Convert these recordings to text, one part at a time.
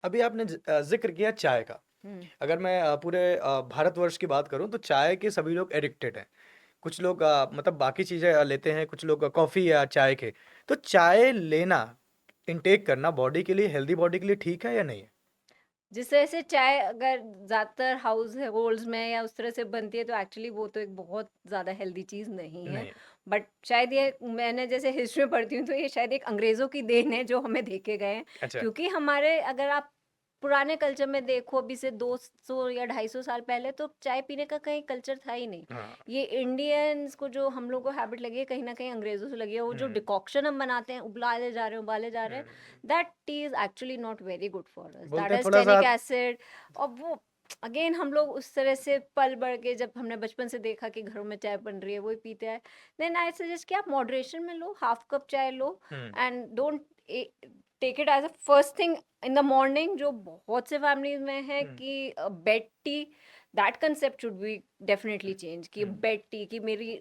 अभी आपने ज़िक्र किया चाय का। हुँ। अगर मैं पूरे भारतवर्ष की बात करूँ तो चाय के सभी लोग एडिक्टेड हैं। कुछ लोग मतलब बाकी चीज़ें लेते हैं, कुछ लोग कॉफ़ी या चाय के। तो चाय लेना, इनटेक करना बॉडी के लिए, हेल्दी बॉडी के लिए ठीक है या नहीं है? जिस तरह से चाय अगर ज़्यादातर हाउस होल्ड्स में या उस तरह से बनती है तो एक्चुअली वो तो एक बहुत ज़्यादा हेल्दी चीज़ नहीं है। नहीं है। बट शायद ये मैंने जैसे हिस्ट्री में पढ़ती हूँ तो ये शायद एक अंग्रेज़ों की देन है जो हमें दे के गए हैं। अच्छा। क्योंकि हमारे अगर आप पुराने कल्चर में देखो अभी से 200 या 250 साल पहले तो चाय पीने का कहीं कल्चर था ही नहीं। हाँ। ये इंडियंस को जो हम लोग को हैबिट लगी है कहीं न कहीं अंग्रेज़ों से लगी है। वो जो हुँ, डिकॉक्शन हम बनाते हैं, उबाले जा रहे हैं, उबाले जा रहे हैं, हुँ। that tea is actually not very good for us. That बोलते हैं has थोड़ा-सा tannic acid और वो अगेन हम लोग उस तरह से पल बढ़ के जब हमने बचपन से देखा कि घरों में चाय बन रही है वही पीते हैं, देन आई सजेस्ट कि आप मॉडरेशन में लो, हाफ कप चाय लो हुँ, and don't take it as a first thing in the morning. जो बहुत से फैमिलीज में है हुँ, कि bed tea, that concept should be definitely change कि हुँ, बेड टी कि मेरी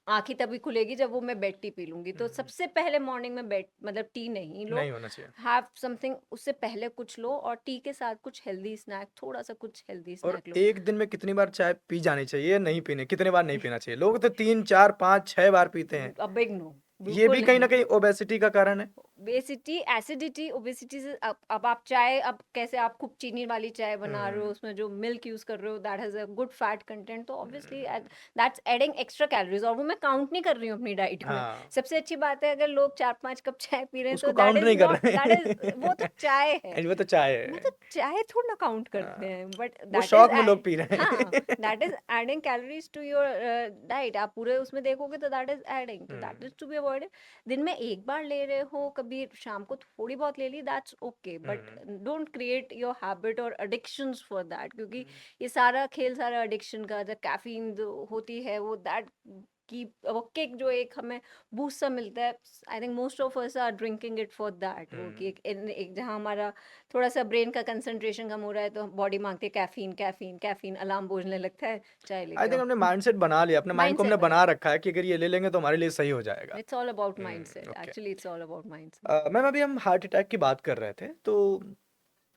आँखें तभी खुलेगी जब वो मैं बेड टी पी लूँगी। तो हुँ। सबसे पहले मॉर्निंग में बेड मतलब टी नहीं लो, नहीं होना चाहिए। हैव समथिंग उससे पहले कुछ लो और टी के साथ कुछ हेल्दी स्नैक, थोड़ा-सा कुछ हेल्दी और स्नैक लो। एक दिन में कितनी बार चाय पी जानी चाहिए, नहीं पीनी कितने बार नहीं पीना चाहिए? लोग तो 3, 4, 5, 6 बार पीते हैं। अ बिग नो, ये भी बिल्कुल कहीं न नहीं। कहीं ओबेसिटी का कारण है। बेसिटी एसिडिटी ओबेसिटी से अब आप चाय अब कैसे आप खूब चीनी वाली चाय बना रहे हो हुँ, उसमें जो मिल्क यूज कर रहे हो that has a good fat content तो obviously hmm. That's adding extra calories और वो मैं काउंट नहीं कर रही हूँ अपनी डाइट में। हाँ, सबसे अच्छी बात है अगर लोग 4-5 कप चाय पी रहे हैं तो उसको दैट काउंट इज नहीं कर नॉट रहे दैट इज हैं। वो तो चाय है। वो तो चाय वो है। तो चाय थोड़ा ना काउंट करते हाँ, हैं बट वो दैट इज शौक में लोग पी रहे हाँ हैं। That is adding calories to your diet. आप पूरे उसमें देखोगे तो दैट इज एडिंग तो that hmm, is to be avoided. दिन में एक बार ले रहे हो, कभी शाम को थोड़ी बहुत ले ली that's okay but hmm, don't create your habit और एडिक्शंस फॉर दैट क्योंकि हुँ। ये सारा खेल सारा एडिक्शन का जो कैफीन जो होती है वो दैट की वो किक जो एक हमें बूस्ट सा मिलता है। I think most of us are drinking it for that वो कि हुँ। एक जहाँ हमारा थोड़ा सा ब्रेन का कंसंट्रेशन कम हो रहा है तो बॉडी मांगती है कैफीन कैफीन कैफीन, अलार्म बजने लगता है चाय आई लेके थिंक आओ। हमने माइंडसेट बना लिया, अपने माइंड को हमने माइंडसेट बना, बना रखा है कि अगर ये ले लेंगे तो हमारे लिए सही हो जाएगा। It's all about mindset, okay. Actually it's all about mindset. Ma'am अभी हम हार्ट अटैक की बात कर रहे थे, तो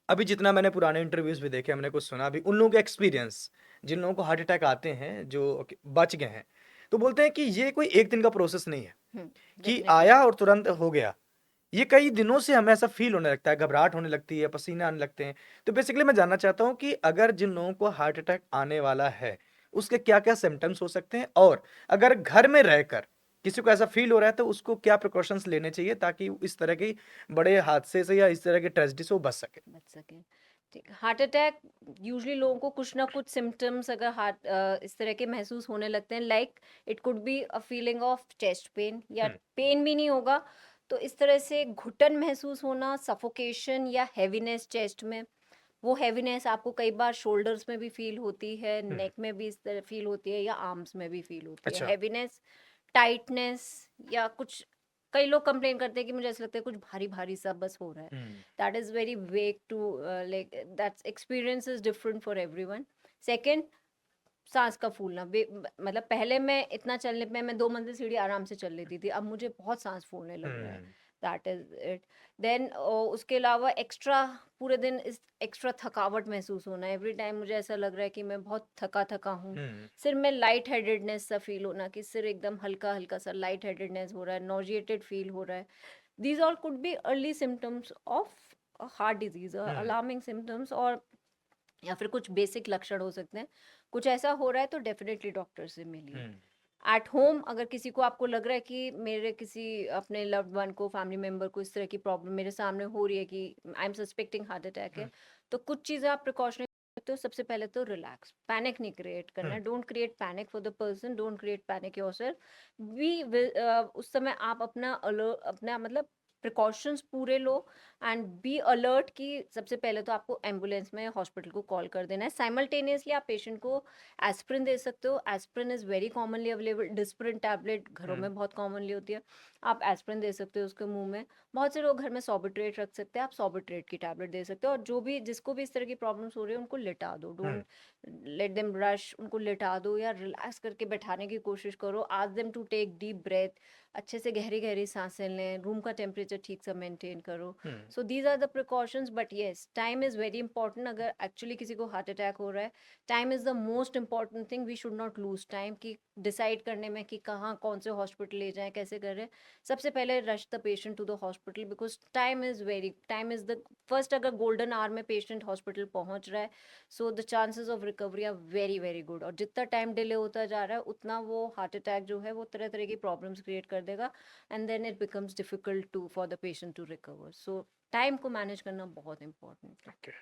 अभी जितना मैंने पुराने इंटरव्यूज़ भी देखे, हमने कुछ सुना भी, उन लोगों के एक्सपीरियंस, जिन लोगों को हार्ट अटैक आते हैं, जो बच गए हैं, तो बोलते हैं कि ये कोई एक दिन का प्रोसेस नहीं है, कि डेफिनेटली। आया और तुरंत हो गया। ये कई दिनों से हमें ऐसा फ़ील होने लगता है, घबराहट होने लगती है, पसीने आने लगते हैं। तो बेसिकली मैं जानना चाहता हूँ कि अगर जिन लोगों को हार्ट अटैक आने वाला है, उसके क्या-क्या सिम्पटम्स हो सकते हैं? और अगर घर में रहकर किसी को ऐसा फ़ील हो रहा है, तो उसको क्या प्रिकॉशंस लेने चाहिए ताकि इस तरह की बड़े हादसे से या इस तरह की ट्रेजेडी से वो बच सके? बच सकें। ठीक है, हार्ट अटैक यूजुअली लोगों को कुछ ना कुछ सिम्पटम्स अगर इस तरह के महसूस होने लगते हैं like it could be a feeling of chest pain या हुँ, पेन भी नहीं होगा तो इस तरह से घुटन महसूस होना, सफोकेशन या हेवीनेस चेस्ट में। वो हेवीनेस आपको कई बार शोल्डर्स में भी फील होती है, हुँ। नेक में भी इस तरह फील होती है या आर्म्स में भी फील होती है। अच्छा। हेवीनेस, टाइटनेस या कुछ कई लोग कंप्लेन करते हैं कि मुझे ऐसा लगता है कुछ भारी-भारी सा बस हो रहा है। Hmm, that is very vague to like that's experience is different for everyone. Second, साँस का फूलना मतलब पहले मैं इतना चलने पे मैं 2 मंजिल सीढ़ी आराम से चल लेती थी, अब मुझे बहुत साँस फूलने लग रहा है। Hmm, that is it. Then उसके अलावा एक्स्ट्रा पूरे दिन इस एक्स्ट्रा थकावट महसूस होना, एवरी टाइम मुझे ऐसा लग रहा है कि मैं बहुत थका-थका हूँ। हुँ, सिर में लाइट हेडेडनेस सा फ़ील होना कि सिर एकदम हल्का-हल्का सा लाइट हेडेडनेस हो रहा है, नॉजिएटेड फ़ील हो रहा है। These all could be early symptoms of heart disease hmm, alarming symptoms और या फिर कुछ बेसिक लक्षण हो सकते हैं। कुछ ऐसा हो रहा है तो डेफ़िनेटली डॉक्टर से मिलिए। हुँ, एट होम अगर किसी को आपको लग रहा है कि मेरे किसी अपने लव्ड वन को, फैमिली मेंबर को इस तरह की प्रॉब्लम मेरे सामने हो रही है कि I am suspecting heart attack हुँ, है, तो कुछ चीज़ें आप प्रिकॉशनरी सकते हो। सबसे पहले तो रिलैक्स, पैनिक नहीं क्रिएट करना हुँ, है। Don't create panic for the person, don't create panic yourself. उस समय आप अपना मतलब प्रिकॉशंस पूरे लो एंड बी अलर्ट कि सबसे पहले तो आपको एम्बुलेंस में हॉस्पिटल को कॉल कर देना है। साइमल्टेनियसली आप पेशेंट को एस्पिरिन दे सकते हो। Aspirin is very commonly available. Disprin tablet घरों हुँ, में बहुत कॉमनली होती है। आप एस्पिरिन दे सकते हो उसके मुँह में। बहुत से लोग घर में सॉर्बिट्रेट रख सकते हैं, आप सॉर्बिट्रेट की टैबलेट दे सकते हो और जो भी जिसको भी इस तरह की प्रॉब्लम्स हो रही है उनको लिटा दो। हुँ, डोंट लेट देम रश, उनको लिटा दो या रिलैक्स करके बैठाने की कोशिश करो। Ask them to take deep breath. अच्छे से गहरी-गहरी सांसें लें, रूम का टेम्परेचर ठीक से मेंटेन करो। Hmm, so these are the precautions but yes, time is very important अगर एक्चुअली किसी को हार्ट अटैक हो रहा है, time is the most important thing, we should not lose time कि डिसाइड करने में कि कहाँ, कौन से हॉस्पिटल ले जाएँ, कैसे करें। सबसे पहले rush the patient to the hospital because time is the first अगर गोल्डन आवर में पेशेंट हॉस्पिटल पहुँच रहा है, so the chances of recovery are very, very good और जितना टाइम डिले होता जा रहा है, उतना वो हार्ट अटैक जो है, वो तरह-तरह की प्रॉब्लम्स क्रिएट कर देगा and then it becomes difficult to for the patient to recover. So time को मैनेज करना बहुत इम्पोर्टेंट है। ओके।